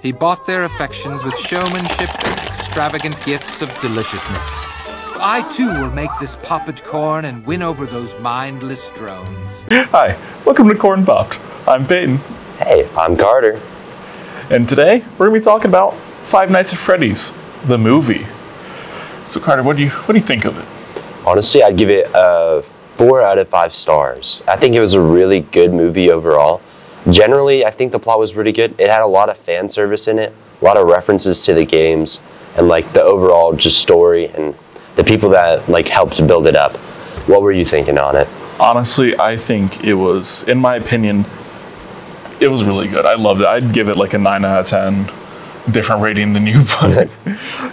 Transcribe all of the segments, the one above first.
He bought their affections with showmanship and extravagant gifts of deliciousness. I too will make this popped corn and win over those mindless drones. Hi, welcome to Corn Popped. I'm Peyton. Hey, I'm Carter. And today, we're going to be talking about Five Nights at Freddy's, the movie. So Carter, what do you think of it? Honestly, I'd give it a 4 out of 5 stars. I think it was a really good movie overall. Generally, I think the plot was pretty good. It had a lot of fan service in it, a lot of references to the games, and like the overall just story and the people that like helped build it up. What were you thinking on it? Honestly, I think it was, in my opinion, it was really good. I loved it. I'd give it like a 9 out of 10. Different rating than you, but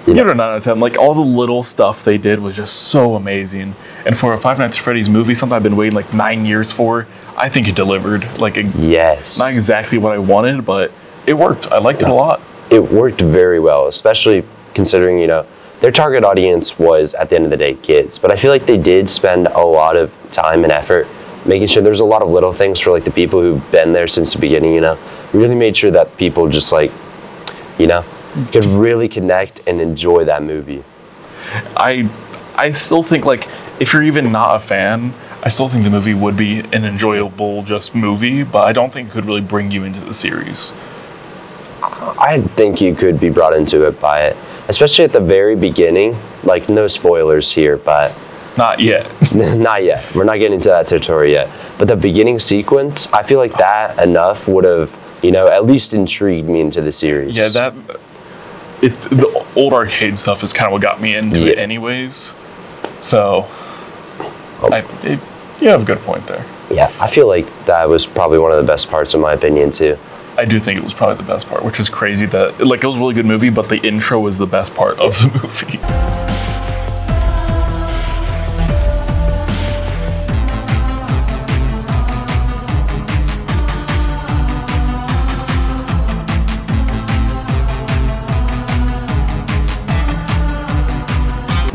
give it a 9 out of 10. Like all the little stuff they did was just so amazing. And for a Five Nights at Freddy's movie, something I've been waiting like 9 years for, I think it delivered. Like yes, not exactly what I wanted, but it worked. I liked it a lot. It worked very well, especially considering, you know, their target audience was, at the end of the day, kids. But I feel like they did spend a lot of time and effort making sure there's a lot of little things for like the people who've been there since the beginning, you know. Really made sure that people just like, you know, could really connect and enjoy that movie. I still think, like, if you're even not a fan, I still think the movie would be an enjoyable just movie, but I don't think it could really bring you into the series. I think you could be brought into it by it, especially at the very beginning. Like, no spoilers here, but... Not yet. Not yet. We're not getting into that territory yet. But the beginning sequence, I feel like that enough would have, you know, at least intrigued me into the series. Yeah, it's the old arcade stuff is kind of what got me into it anyways. So, you have a good point there. Yeah, I feel like that was probably one of the best parts in my opinion too. I do think it was probably the best part, which is crazy that, like, it was a really good movie, but the intro was the best part of the movie.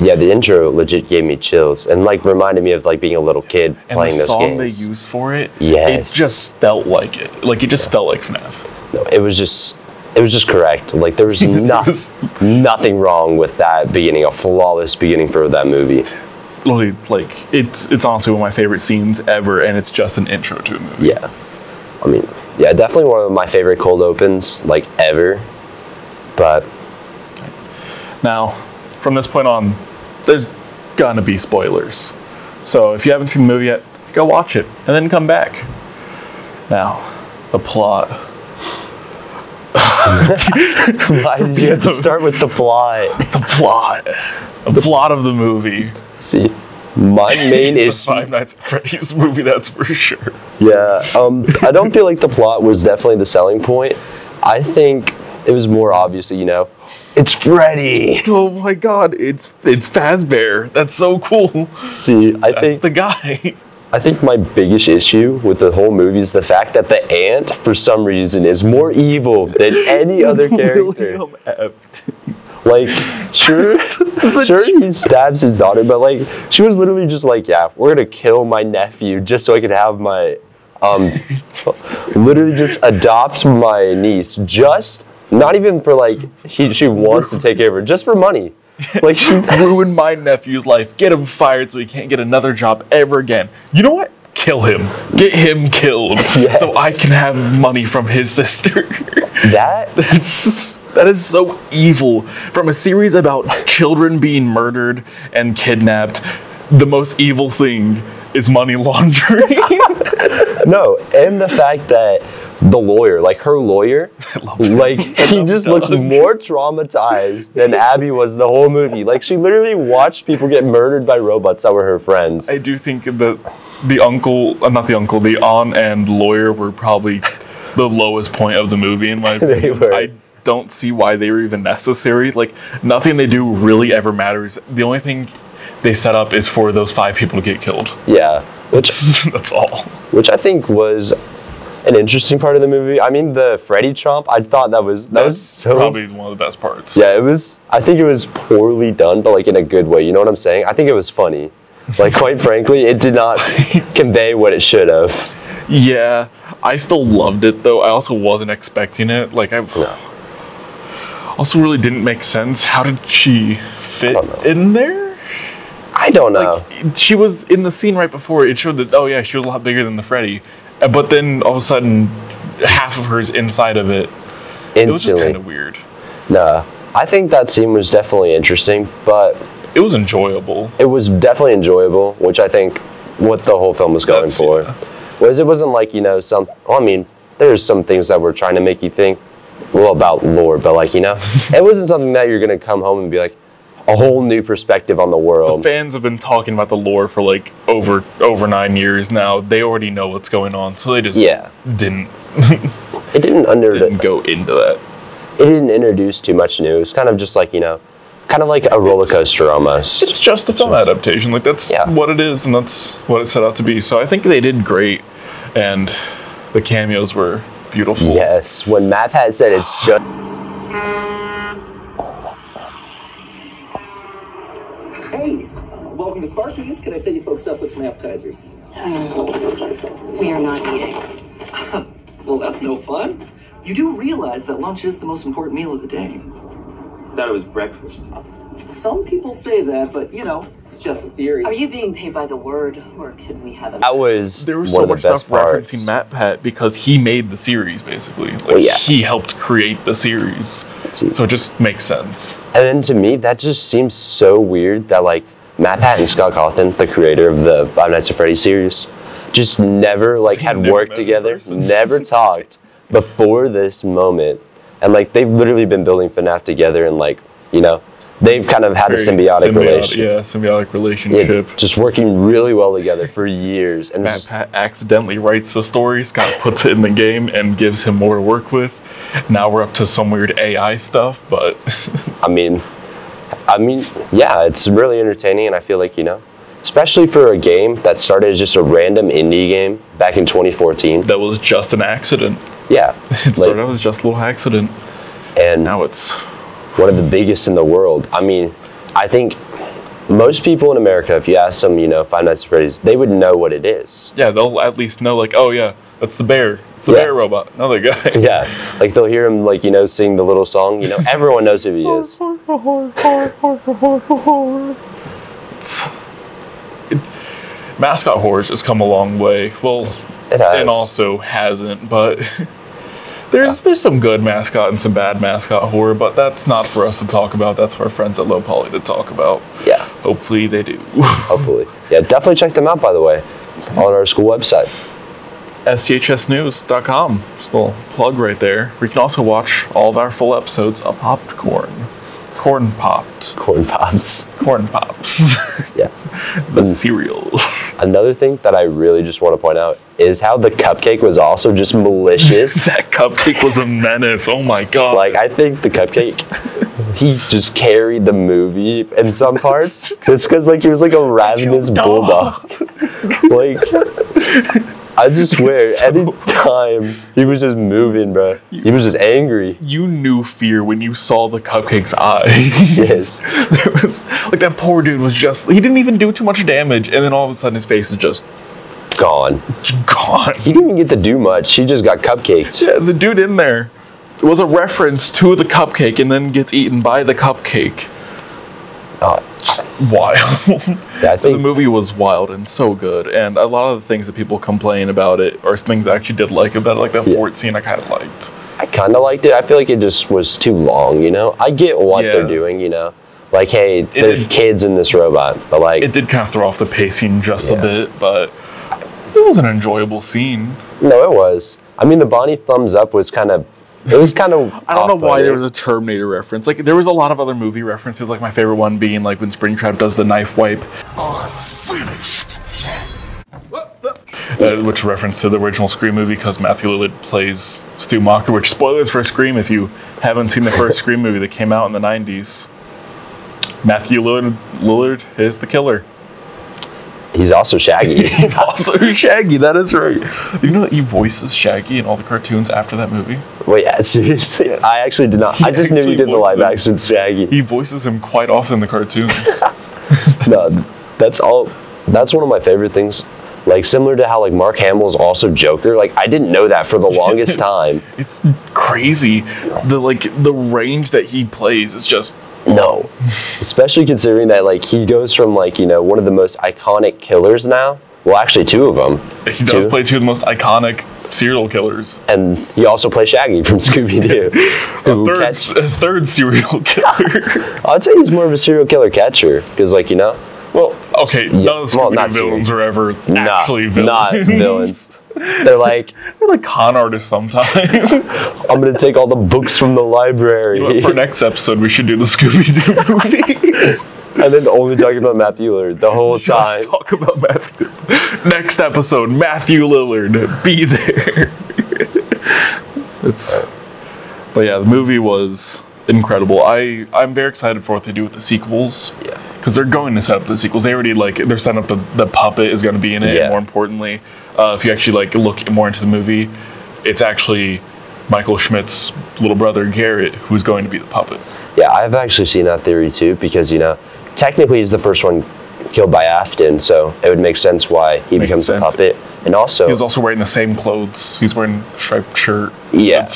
Yeah, the intro legit gave me chills and like reminded me of like being a little kid playing those games. And the song they used for it, yes, it just felt like it. Like it just felt like FNAF. No, it was just correct. Like there was nothing wrong with that beginning, a flawless beginning for that movie. Literally, like it's honestly one of my favorite scenes ever, and it's just an intro to a movie. Yeah, I mean, yeah, definitely one of my favorite cold opens like ever. But now, from this point on, there's gonna be spoilers. So if you haven't seen the movie yet, go watch it and then come back. Now, the plot. Why did you have to start with the plot? The plot of the movie. See, my main issue. It's a Five Nights at Freddy's movie, that's for sure. Yeah, I don't feel like the plot was definitely the selling point. I think it was more obviously, you know, it's Freddy. Oh my God, it's Fazbear. That's so cool. See, That's the guy. I think my biggest issue with the whole movie is the fact that the ant, for some reason, is more evil than any other character. Like, sure, he stabs his daughter, but like, she was literally just like, yeah, we're gonna kill my nephew just so I could have my, literally just adopt my niece, just. Not even for like, she wants to take care of her, just for money. Like she ruined my nephew's life, get him fired so he can't get another job ever again. You know what? Kill him. Get him killed. Yes. So I can have money from his sister. That is so evil. From a series about children being murdered and kidnapped, the most evil thing is money laundering. No, and the fact that the lawyer, like her lawyer, like he just looks more traumatized than Abby was the whole movie. Like she literally watched people get murdered by robots that were her friends. I do think the aunt and lawyer were probably the lowest point of the movie in my opinion. They were. I don't see why they were even necessary. Like nothing they do really ever matters. The only thing they set up is for those 5 people to get killed. Yeah, that's all. Which I think was an interesting part of the movie. I mean, the Freddy chomp, I thought that was so probably one of the best parts. Yeah, I think it was poorly done, but like in a good way. You know what I'm saying? I think it was funny. Like, quite frankly, it did not convey what it should have. Yeah, I still loved it though. I also wasn't expecting it. Like Also, really didn't make sense. How did she fit in there? I don't know. Like, she was in the scene right before. It showed that, oh yeah, she was a lot bigger than the Freddy. But then all of a sudden, half of her's inside of it. Instantly. It was just kind of weird. No, I think that scene was definitely interesting, but it was enjoyable. It was definitely enjoyable, which I think what the whole film was going for. Yeah. Was it wasn't like, you know, I mean, there's some things that were trying to make you think, well, about lore, but like, you know, it wasn't something that you're going to come home and be like, a whole new perspective on the world. The fans have been talking about the lore for like over 9 years now. They already know what's going on, so they just didn't. It didn't go into that. It didn't introduce too much new. It was kind of just like, you know, kind of like a roller coaster almost. It's just a film adaptation. Like that's what it is, and that's what it set out to be. So I think they did great, and the cameos were beautiful. Yes, when MatPat said it's just. Hey, welcome to Sparky's. Can I set you folks up with some appetizers? We are not eating. Well, that's no fun. You do realize that lunch is the most important meal of the day. Thought it was breakfast. Some people say that, but you know, it's just a theory. Are you being paid by the word, or could we have a... That was there was one so of the much best stuff parts. referencing MatPat because he made the series basically. Like, he helped create the series, so it just makes sense. And then to me, that just seems so weird that like MatPat and Scott Cawthon, the creator of the Five Nights at Freddy's series, just never like had worked together, never talked before this moment, and like they've literally been building FNAF together, and like, you know, they've kind of had a symbiotic relationship. Yeah, symbiotic relationship. Yeah, just working really well together for years. And MatPat accidentally writes the story, Scott puts it in the game and gives him more to work with. Now we're up to some weird AI stuff, but I mean, yeah, it's really entertaining, and I feel like, you know, especially for a game that started as just a random indie game back in 2014. That was just an accident. Yeah. It started out as just a little accident. And now it's one of the biggest in the world. I mean, I think most people in America, if you ask them, you know, Five Nights at Freddy's, they would know what it is. Yeah, they'll at least know, like, oh yeah, that's the bear. It's the bear robot. Another guy. Yeah, like they'll hear him, like, you know, sing the little song. You know, everyone knows who he is. Mascot horror's just come a long way. Well, it has. And also hasn't, but there's some good mascot and some bad mascot horror, but that's not for us to talk about. That's for our friends at Low Poly to talk about. Yeah. Hopefully they do. Hopefully. Yeah, definitely check them out, by the way, on our school website. SCHSnews.com. Still plug right there. We can also watch all of our full episodes of Popcorn. Corn Popped. Corn Pops. Corn Pops. Yeah. The cereal. Another thing that I really just want to point out is how the cupcake was also just malicious. That cupcake was a menace. Oh my god. Like, I think the cupcake, he just carried the movie in some parts. Just because, like, he was like a ravenous bulldog. Like, I just swear, any time he was just moving, bro, he was just angry. You knew fear when you saw the cupcake's eyes. Yes. There was, like, that poor dude was just, he didn't even do too much damage, and then all of a sudden his face is just gone. Gone. He didn't even get to do much. He just got cupcaked. Yeah, the dude in there was a reference to the cupcake and then gets eaten by the cupcake. Just wild. Yeah, I think the movie was wild and so good, and a lot of the things that people complain about it are things I actually did like about it, like that fort scene I kind of liked. I kind of liked it. I feel like it just was too long, you know? I get what they're doing, you know? Like, hey, there's kids in this robot, but like... It did kind of throw off the pacing just a bit, but it was an enjoyable scene. No, it was. I mean, the Bonnie thumbs up was kind of... It was kind of... I don't know why there was a Terminator reference. Like, there was a lot of other movie references, like my favorite one being like when Springtrap does the knife wipe. Finished. Which reference to the original Scream movie because Matthew Lillard plays Stu Macher, which spoilers for Scream if you haven't seen the first Scream movie that came out in the 90s. Matthew Lillard is the killer. He's also Shaggy. He's also Shaggy, that is right. You know that he voices Shaggy in all the cartoons after that movie? Wait, seriously? Yeah. I actually did not. I just knew he did the live action Shaggy. He voices him quite often in the cartoons. No, that's one of my favorite things Like similar to how like Mark Hamill's also Joker. Like I didn't know that for the longest time. It's crazy. The range that he plays is just no. Especially considering that like he goes from like, you know, one of the most iconic killers now. Well, actually 2 of them. He does play 2 of the most iconic serial killers. And he also plays Shaggy from Scooby-Doo. a third serial killer. I'd say he's more of a serial killer catcher because like, you know. Well, okay, none of the Scooby-Doo villains are ever actually villains. Not villains. They're like con artists sometimes. I'm gonna take all the books from the library. You know what, for next episode, we should do the Scooby-Doo movies. And then only talking about Matthew Lillard the whole time. Just talk about Matthew. Next episode, Matthew Lillard, be there. But yeah, the movie was incredible. I'm very excited for what they do with the sequels. Yeah. Because they're going to set up the sequels. They already they're setting up the puppet is going to be in it. Yeah. And more importantly, if you actually look more into the movie, it's actually Michael Schmidt's little brother Garrett who's going to be the puppet. Yeah, I've actually seen that theory too because you know technically he's the first one killed by Afton, so it would make sense why he becomes a puppet. And also he's also wearing the same clothes. He's wearing a striped shirt. Yeah.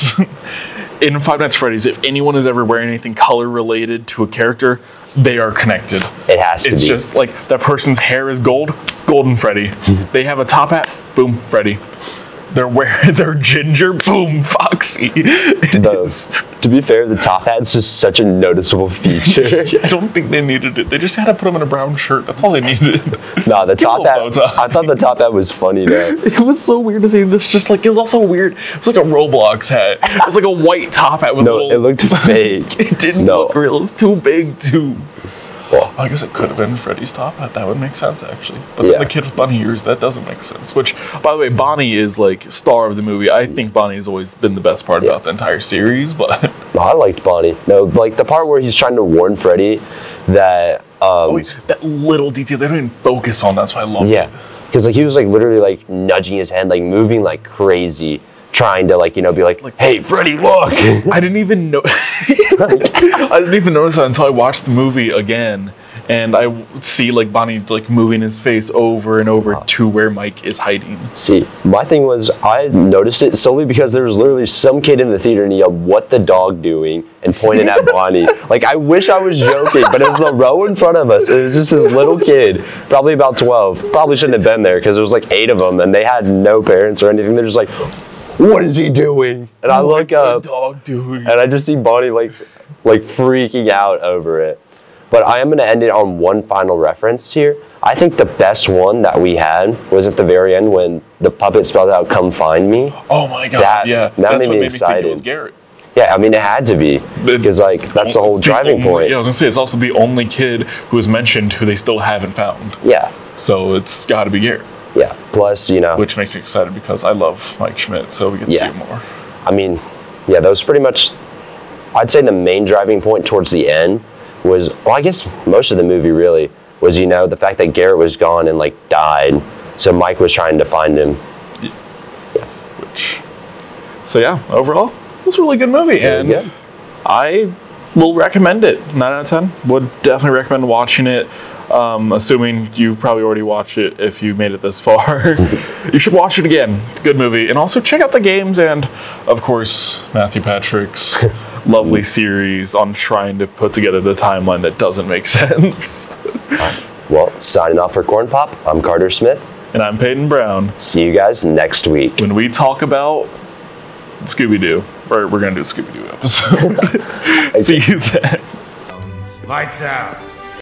In Five Nights at Freddy's, if anyone is ever wearing anything color related to a character, they are connected. It has to be. It's just like that person's hair is gold, Golden Freddy. They have a top hat, boom, Freddy. They're ginger, boom, Foxy. To be fair, the top hat's just such a noticeable feature. I don't think they needed it. They just had to put him in a brown shirt. That's all they needed. No, the top hat. I thought the top hat was funny though. It was so weird to see this. Just like it was also weird. It was like a Roblox hat. It was like a white top hat with it looked fake. It didn't look real. It was too big too. Well, I guess it could have been Freddy's top hat. That would make sense, actually. But then the kid with bunny ears, that doesn't make sense. Which, by the way, Bonnie is like star of the movie. I think Bonnie has always been the best part about the entire series. But no, I liked Bonnie. No, like the part where he's trying to warn Freddy that that little detail they don't even focus on. That's why I love it. Yeah, because like he was like literally like nudging his head, like moving like crazy, trying to like, you know, be like hey Freddy, look. I didn't even know. I didn't even notice that until I watched the movie again, and I see like Bonnie like moving his face over and over to where Mike is hiding. See, my thing was I noticed it solely because there was literally some kid in the theater and he yelled, "What the dog doing?" and pointed at Bonnie. Like I wish I was joking, but it was the row in front of us. It was just this little kid, probably about 12. Probably shouldn't have been there because there was like 8 of them and they had no parents or anything. They're just like, what is he doing? And I look up, dog doing? And I just see Bonnie like freaking out over it. But I am going to end it on one final reference here. I think the best one that we had was at the very end when the puppet spelled out "Come find me." Oh my god! That made me excited. Think it was Garrett. Yeah, I mean it had to be because like that's the whole driving point. Yeah, I was gonna say it's also the only kid who was mentioned who they still haven't found. Yeah. So it's got to be Garrett. Yeah. Plus, you know, which makes me excited because I love Mike Schmidt, so we get to see him more. I mean, yeah, that was pretty much. I'd say the main driving point towards the end was, well, I guess most of the movie really was, you know, the fact that Garrett was gone and like died, so Mike was trying to find him. So yeah, overall, it was a really good movie, and I will recommend it. 9 out of 10. Would definitely recommend watching it. Assuming you've probably already watched it if you made it this far. You should watch it again. Good movie. And also check out the games and, of course, Matthew Patrick's lovely series on trying to put together the timeline that doesn't make sense. Well, signing off for Corn Pop, I'm Carter Smith. And I'm Peyton Brown. See you guys next week. When we talk about Scooby-Doo. Or we're going to do a Scooby-Doo episode. See you then. Lights out.